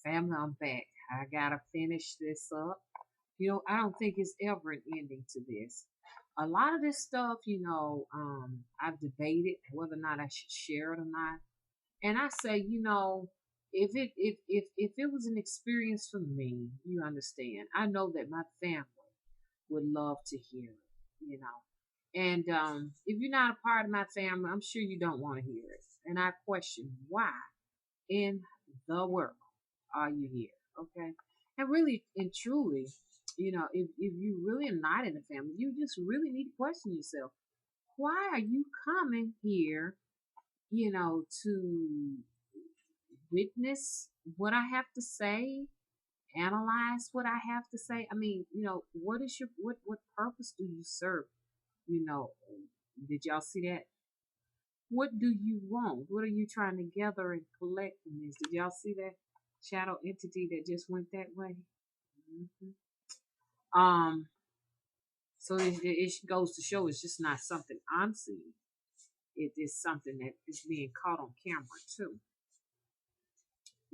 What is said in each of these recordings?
Family, I'm back. I gotta finish this up. I don't think it's ever an ending to this. A lot of this stuff, I've debated whether or not I should share it or not. And I say, if it was an experience for me, you understand. I know that my family would love to hear it. And if you're not a part of my family, I'm sure you don't want to hear it. And I question why in the world are you here? Okay. And really and truly, if you really are not in the family, you just really need to question yourself. Why are you coming here, to witness what I have to say, analyze what I have to say? I mean, what is your what purpose do you serve? You know, did y'all see that? What do you want? What are you trying to gather and collect from this? Did y'all see that shadow entity that just went that way? hmm Um, so it goes to show it's just not something I'm seeing. It is something that is being caught on camera too.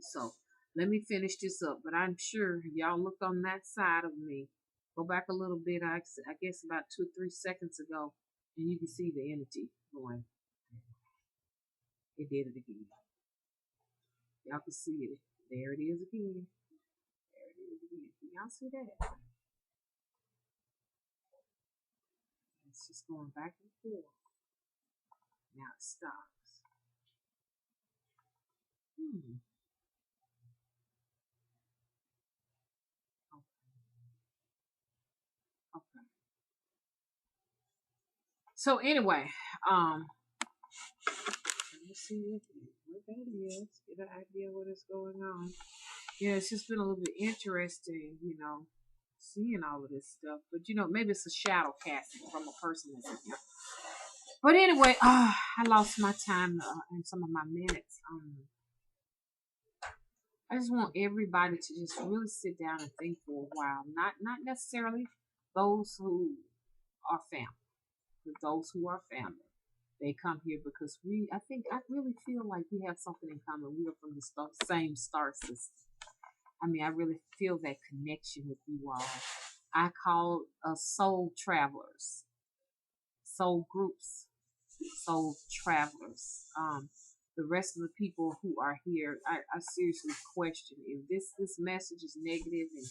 So let me finish this up. But I'm sure if y'all look on that side of me, go back a little bit. I guess about 2 or 3 seconds ago, and you can see the entity going. It did it again. Y'all can see it. There it is again. There it is again. Can y'all see that? It's just going back and forth. Now it stops. Hmm. Okay. So anyway, um, let me see what that is. Get an idea what is going on. Yeah, it's just been a little bit interesting, seeing all of this stuff. But maybe it's a shadow casting from a person that's in here. But anyway, I lost my time and some of my minutes. I just want everybody to just really sit down and think for a while. Not necessarily those who are family, but those who are family. They come here because I really feel like we have something in common. We are from the same star system. I mean, I really feel that connection with you all. I call us soul travelers, soul groups, soul travelers. The rest of the people who are here, I seriously question if this message is negative and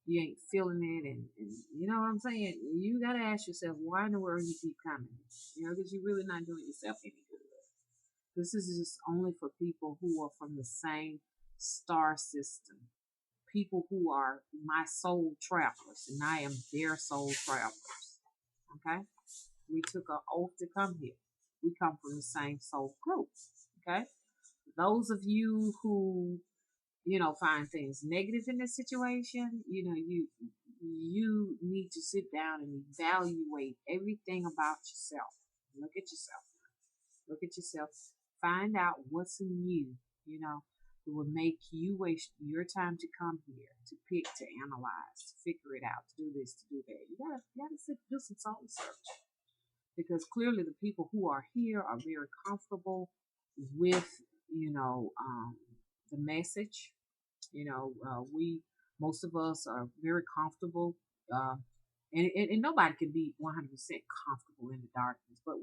you ain't feeling it, and you know what I'm saying. You gotta ask yourself why in the world you keep coming. Because you're really not doing yourself any good. This is just only for people who are from the same star system. People who are my soul travelers, and I am their soul travelers. Okay? We took an oath to come here. We come from the same soul group. Okay? Those of you who, find things negative in this situation, you need to sit down and evaluate everything about yourself. Look at yourself. Look at yourself. Find out what's in you, it will make you waste your time to come here, to pick, to analyze, to figure it out, to do this, to do that. You gotta do some soul search because clearly the people who are here are very comfortable with, the message. We most of us are very comfortable, uh, and nobody can be 100% comfortable in the darkness, but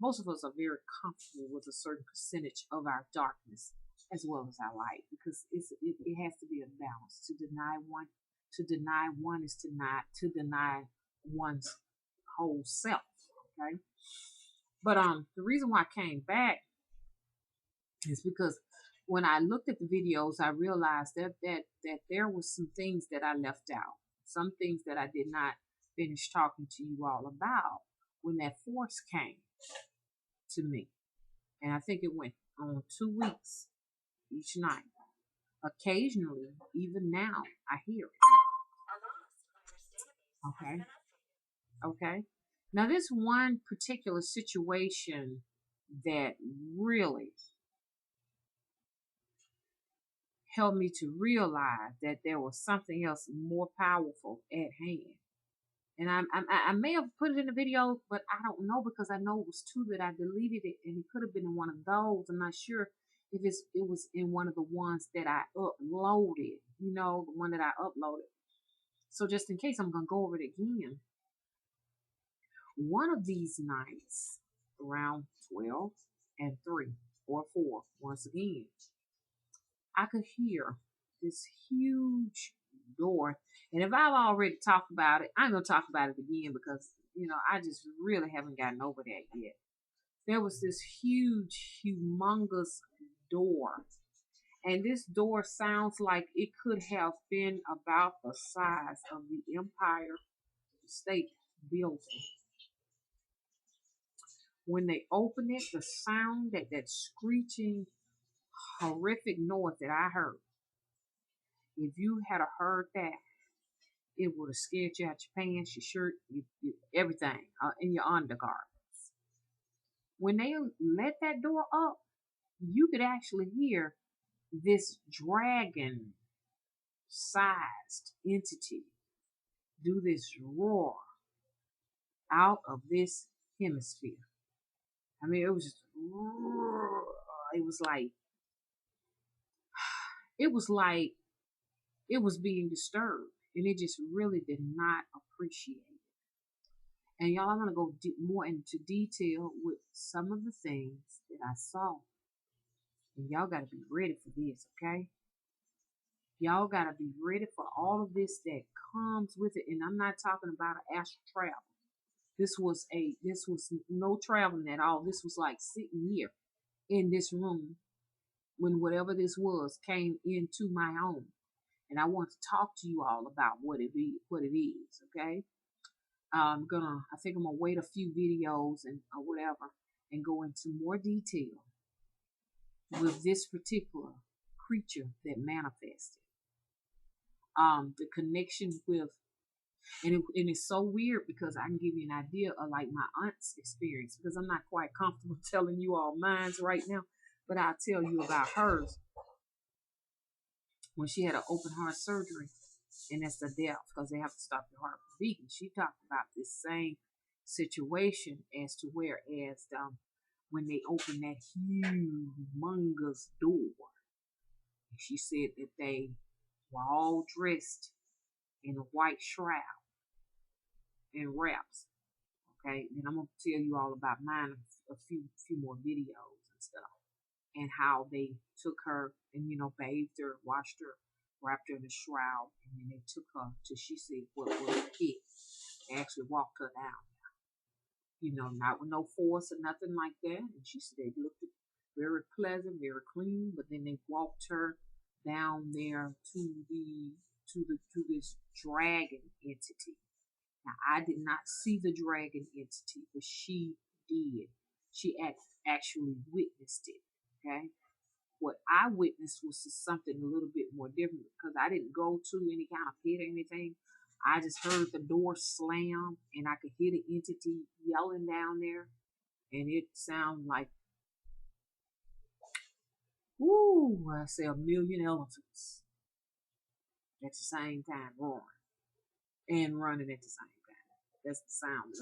most of us are very comfortable with a certain percentage of our darkness as well as our light because it has to be a balance. To deny one is to deny one's whole self. Okay, but the reason why I came back is because when I looked at the videos, I realized that there was some things that I left out, some things that I did not finish talking to you all about when that force came to me, and I think it went on 2 weeks each night. Occasionally, even now, I hear it. Okay, okay. Now, this one particular situation that really helped me to realize that there was something else more powerful at hand. And I may have put it in the video, but I don't know because I know it was two that I deleted it, and it could have been in one of those. I'm not sure if it was in one of the ones that I uploaded, the one that I uploaded. So just in case, I'm gonna go over it again. One of these nights, around 12 and 3 or 4, once again, I could hear this huge door. And if I've already talked about it, I'm gonna talk about it again because I just really haven't gotten over that yet. There was this huge, humongous door. And this door sounds like it could have been about the size of the Empire State Building. When they opened it, the sound, that screeching, horrific noise that I heard, if you had heard that, it would have scared you out your pants, your shirt, everything, in your undergarments. When they let that door up, you could actually hear this dragon sized entity do this roar out of this hemisphere. I mean, it was just, it was like, it was like it was being disturbed, and it just really did not appreciate it. And y'all, I'm gonna go more into detail with some of the things that I saw, and y'all gotta be ready for this, okay? Y'all gotta be ready for all of this that comes with it, and I'm not talking about an astral travel. This was no traveling at all. This was like sitting here in this room when whatever this was came into my home. And I want to talk to you all about what it is, okay? I think I'm gonna wait a few videos and or whatever and go into more detail with this particular creature that manifested. The connection with, and it's so weird because I can give you an idea of like my aunt's experience, because I'm not quite comfortable telling you all mine's right now, but I'll tell you about hers when she had an open heart surgery, and that's the death because they have to stop your heart from beating. She talked about this same situation as to whereas when they opened that humongous door, she said that they were all dressed in a white shroud and wraps. Okay, and I'm gonna tell you all about mine, a few more videos and stuff, and how they took her and bathed her, washed her, wrapped her in a shroud, and then they took her to, she said, what was it? They actually walked her down. Not with no force or nothing like that. And she said they looked very pleasant, very clean, but then they walked her down there to this dragon entity. Now I did not see the dragon entity, but she did. She actually witnessed it. Okay. What I witnessed was something a little bit more different because I didn't go to any kind of pit or anything. I just heard the door slam and I could hear the entity yelling down there, and it sounded like, ooh, I say a million elephants at the same time roaring and running at the same time. That's the sound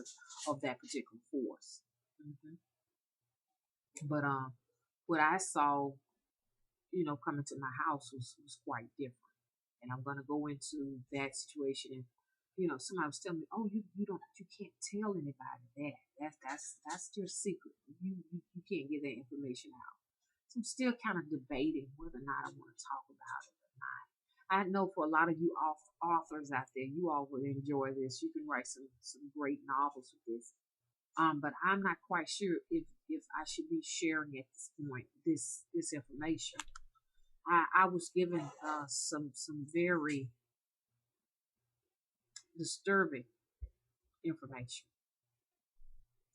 of that particular force. Mm-hmm. But what I saw, coming to my house was quite different. And I'm gonna go into that situation. And somebody was telling me, "Oh, you can't tell anybody that. That's your secret. You can't get that information out." So I'm still kind of debating whether or not I want to talk about it or not. I know for a lot of you authors out there, you all would enjoy this. You can write some great novels with this. But I'm not quite sure if I should be sharing at this point this information. I was given some very disturbing information,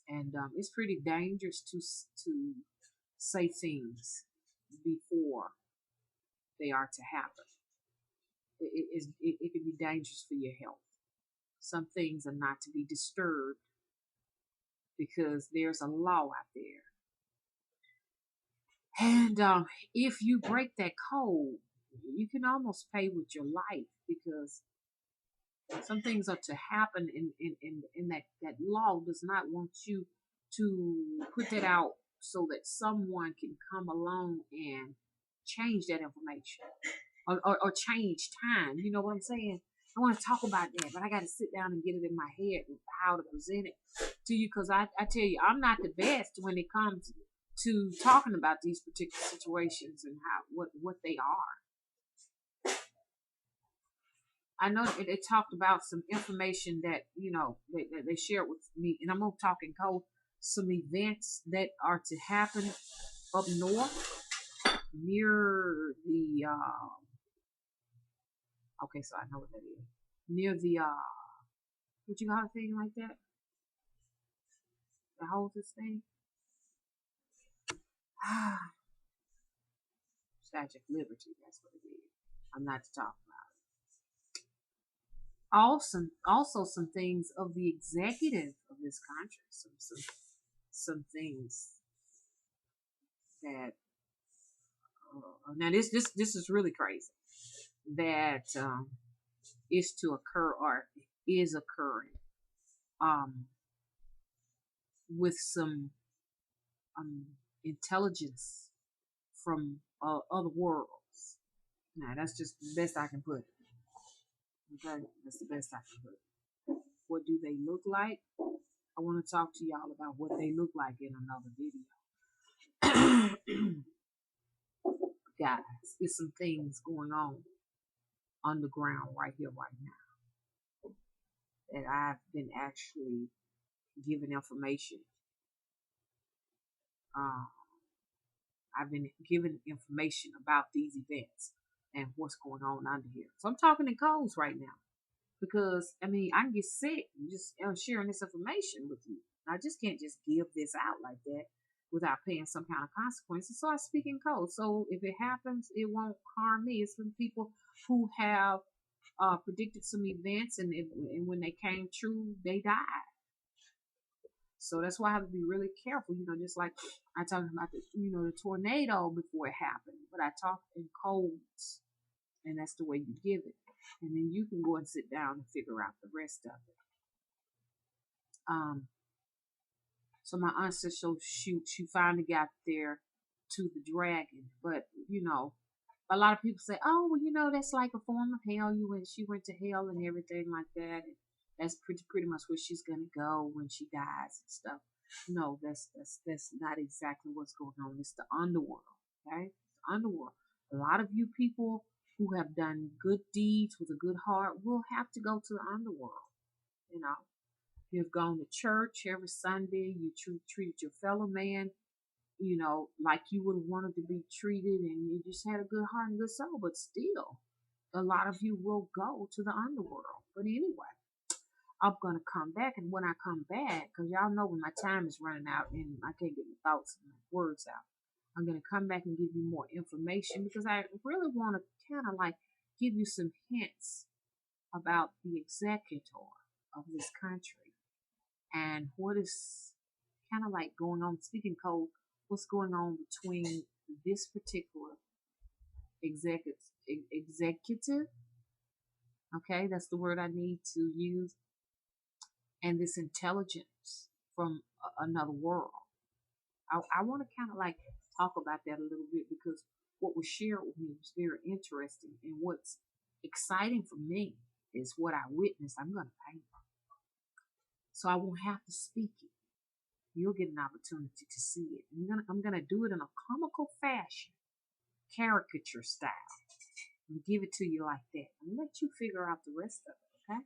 and it's pretty dangerous to say things before they are to happen. It can be dangerous for your health. Some things are not to be disturbed because there's a law out there, and if you break that code, you can almost pay with your life because some things are to happen in that law does not want you to put that out so that someone can come along and change that information or change time. You know what I'm saying? I want to talk about that, but I got to sit down and get it in my head how to present it to you, because I tell you, I'm not the best when it comes to talking about these particular situations and what they are. I know it talked about some information that they shared with me, and I'm gonna talk in code some events that are to happen up north near the okay, so I know what that is. Near the what you got a thing like that? The hoses thing? Statue of Liberty, that's what it is. I'm not to talk about it. Also some things of the executive of this country. Some things that now this is really crazy that is to occur or is occurring with some intelligence from other worlds. Now that's just the best I can put it. Okay, that's the best I can put it. What do they look like? I want to talk to y'all about what they look like in another video. Guys, there's some things going on underground right here, right now, that I've been actually given information. I've been given information about these events and what's going on under here. So I'm talking in codes right now because I can get sick just sharing this information with you. I just can't just give this out like that without paying some kind of consequences. So I speak in code. So if it happens, it won't harm me. It's some people who have predicted some events, and when they came true, they died. So that's why I have to be really careful, just like I talked about the tornado before it happened, but I talk in codes, and that's the way you give it. And then you can go and sit down and figure out the rest of it. So my ancestral she finally got there to the dragon, but a lot of people say, oh, well, that's like a form of hell. She went to hell and everything like that. And that's pretty much where she's gonna go when she dies and stuff. No, that's not exactly what's going on. It's the underworld, okay? The underworld. A lot of you people who have done good deeds with a good heart will have to go to the underworld. You've gone to church every Sunday. You treated your fellow man, like you would have wanted to be treated, and you just had a good heart and good soul. But still, a lot of you will go to the underworld. But anyway, I'm going to come back, and when I come back, because y'all know when my time is running out and I can't get my thoughts and my words out, I'm going to come back and give you more information, because I really want to kind of like give you some hints about the executor of this country and what is kind of like going on, speaking code, what's going on between this particular executive, okay, that's the word I need to use, and this intelligence from another world. I want to kind of like talk about that a little bit, because what was shared with me was very interesting, and what's exciting for me is what I witnessed. I'm going to paint it, so I won't have to speak it. You'll get an opportunity to see it. I'm gonna do it in a comical fashion, caricature style. I'm gonna give it to you like that and let you figure out the rest of it. Okay?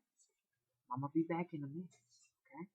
I'm gonna be back in a minute. Okay?